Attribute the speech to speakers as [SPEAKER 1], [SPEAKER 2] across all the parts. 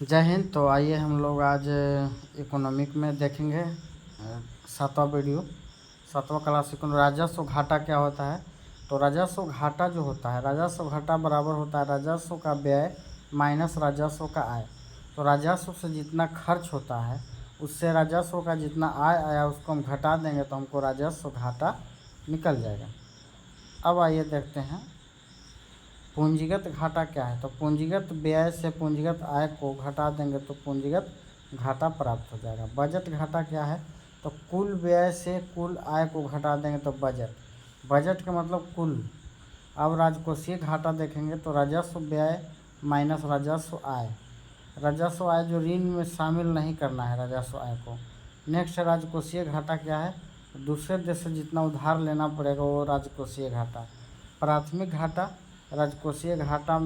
[SPEAKER 1] जय हिंद। तो आइए हम लोग आज इकोनॉमिक में देखेंगे 7वां वीडियो, 7वां क्लास इकोनॉमिक। राजस्व घाटा क्या होता है? तो राजस्व घाटा जो होता है, राजस्व घाटा बराबर होता है राजस्व का व्यय माइनस राजस्व का आय। तो राजस्व से जितना खर्च होता है उससे राजस्व का जितना आय आया उसको हम घटा देंगे तो हमको राजस्व घाटा निकल जाएगा। अब आइए देखते हैं पूंजीगत घाटा क्या है। तो पूंजीगत व्यय से पूंजीगत आय को घटा देंगे तो पूंजीगत घाटा प्राप्त हो जाएगा। बजट घाटा क्या है? तो कुल व्यय से कुल आय को घटा देंगे तो बजट का मतलब कुल। अब राजकोषीय घाटा देखेंगे तो राजस्व व्यय माइनस राजस्व आय। राजस्व आय जो ऋण में शामिल नहीं करना है राजस्व आय को। नेक्स्ट राजकोषीय घाटा क्या है? दूसरे देश से जितना उधार लेना पड़ेगा वो राजकोषीय घाटा। प्राथमिक घाटा, राजकोषीय घाटा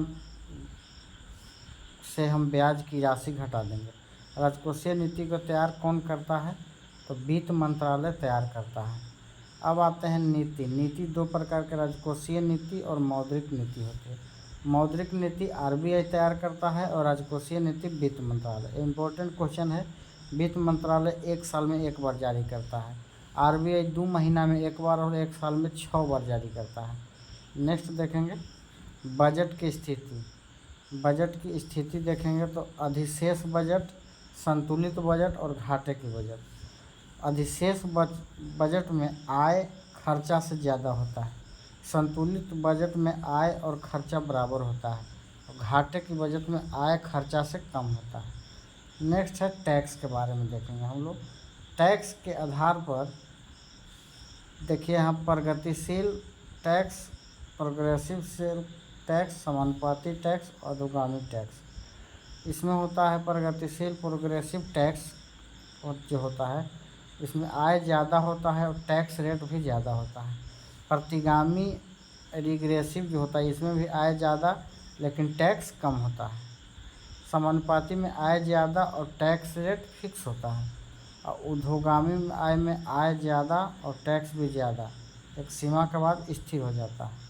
[SPEAKER 1] से हम ब्याज की राशि घटा देंगे। राजकोषीय नीति को तैयार कौन करता है? तो वित्त मंत्रालय तैयार करता है। अब आते हैं नीति। दो प्रकार के राजकोषीय नीति और मौद्रिक नीति होती है। मौद्रिक नीति आरबीआई तैयार करता है और राजकोषीय नीति वित्त मंत्रालय। इम्पोर्टेंट क्वेश्चन है, वित्त मंत्रालय 1 साल में 1 बार जारी करता है, आरबीआई 2 महीना में 1 बार और 1 साल में 6 बार जारी करता है। नेक्स्ट देखेंगे बजट की स्थिति। बजट की स्थिति देखेंगे तो अधिशेष बजट, संतुलित बजट और घाटे की बजट। अधिशेष बजट में आय खर्चा से ज़्यादा होता है, संतुलित बजट में आय और खर्चा बराबर होता है और घाटे की बजट में आय खर्चा से कम होता है। नेक्स्ट है टैक्स के बारे में देखेंगे हम लोग। टैक्स के आधार पर देखिए यहाँ प्रगतिशील टैक्स, प्रोग्रेसिव सेल टैक्स, समानुपाती टैक्स, अधोगामी टैक्स। इसमें होता है प्रगतिशील प्रोग्रेसिव टैक्स जो होता है इसमें आय ज़्यादा होता है और टैक्स रेट भी ज़्यादा होता है। प्रतिगामी रिग्रेसिव जो होता है इसमें भी आय ज़्यादा लेकिन टैक्स कम होता है। समानुपाती में आय ज़्यादा और टैक्स रेट फिक्स होता है और ऊर्ध्वगामी आय में आय ज़्यादा और टैक्स भी ज़्यादा, एक सीमा के बाद स्थिर हो जाता है।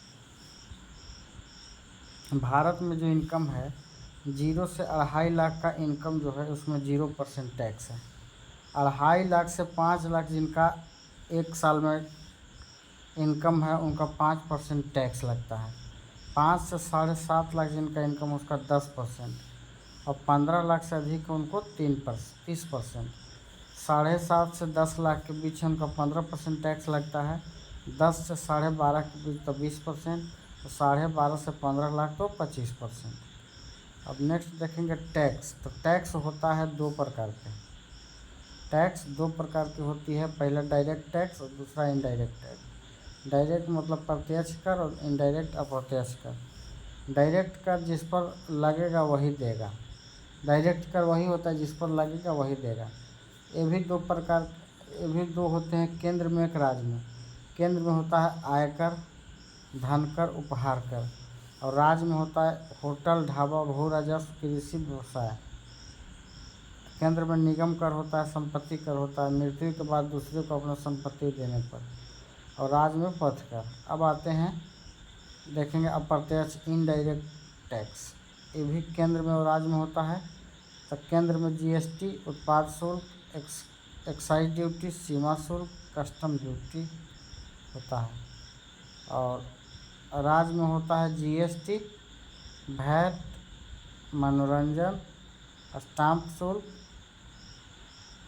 [SPEAKER 1] भारत में जो इनकम है 0 से 2.5 लाख का इनकम जो है उसमें 0% टैक्स है। 2.5 लाख से 5 लाख जिनका 1 साल में इनकम है उनका 5% टैक्स लगता है। 5 से 7.5 लाख जिनका इनकम उसका 10% और 15 लाख से अधिक उनको 30%। 7.5 से 10 लाख के बीच उनका 15% टैक्स लगता है। 10 से 12.5 के बीच तो 20%, तो 12.5 से 15 लाख तो 25%। अब नेक्स्ट देखेंगे टैक्स। तो टैक्स होता है 2 प्रकार के। टैक्स 2 प्रकार की होती है, पहला डायरेक्ट टैक्स और दूसरा इनडायरेक्ट टैक्स। डायरेक्ट मतलब प्रत्यक्ष कर और इनडायरेक्ट अप्रत्यक्ष कर। डायरेक्ट कर जिस पर लगेगा वही देगा, डायरेक्ट कर वही होता है जिस पर लगेगा वही देगा। ये भी 2 प्रकार, ये भी 2 होते हैं, केंद्र में एक राज्य में। केंद्र में होता है आयकर, धन कर, उपहार कर और राज्य में होता है होटल, ढाबा, भू राजस्व, कृषि, व्यवसाय। केंद्र में निगम कर होता है, संपत्ति कर होता है मृत्यु के बाद दूसरे को अपना संपत्ति देने पर, और राज्य में पथ कर। अब आते हैं देखेंगे अप्रत्यक्ष इनडायरेक्ट टैक्स। ये भी केंद्र में और राज्य में होता है। तो केंद्र में जीएसटी, उत्पाद शुल्क, एक्साइज ड्यूटी, सीमा शुल्क, कस्टम ड्यूटी होता है और राज्य में होता है जीएसटी, वैट, मनोरंजन, स्टाम्प शुल्क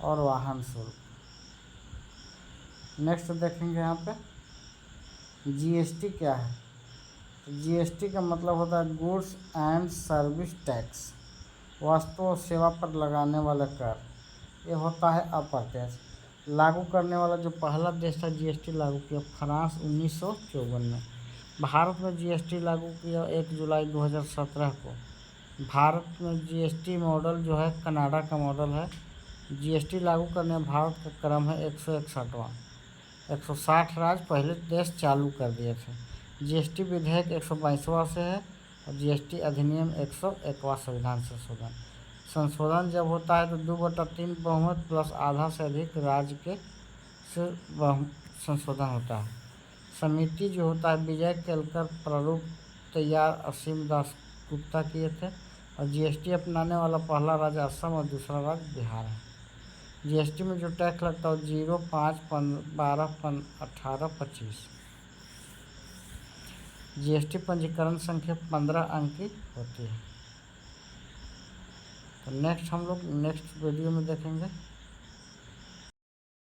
[SPEAKER 1] और वाहन शुल्क। नेक्स्ट देखेंगे यहाँ पे जीएसटी क्या है। जीएसटी का मतलब होता है गुड्स एंड सर्विस टैक्स, वस्तु और सेवा पर लगाने वाला कर। ये होता है अप्रत्यक्ष। लागू करने वाला जो पहला देश था जीएसटी लागू किया, फ्रांस 1954 में। भारत में जीएसटी लागू किया 1 जुलाई 2017 को। भारत में जीएसटी मॉडल जो है कनाडा का मॉडल है। जीएसटी लागू करने में भारत का क्रम है 161वां। 160 राज्य पहले देश चालू कर दिए थे। जीएसटी विधेयक 122वां से है और जीएसटी अधिनियम 101वां संविधान संशोधन जब होता है तो 2/3 बहुमत प्लस आधा से अधिक राज्य के से संशोधन होता है। समिति जो होता है विजय केलकर प्रारूप तैयार असीम दास गुप्ता किए थे और जीएसटी अपनाने वाला पहला राज्य असम और दूसरा राज्य बिहार है। जीएसटी में जो टैक्स लगता है 0, 5, 12, 18, 25। जीएसटी पंजीकरण संख्या 15 अंक की होती है। तो नेक्स्ट हम लोग नेक्स्ट वीडियो में देखेंगे।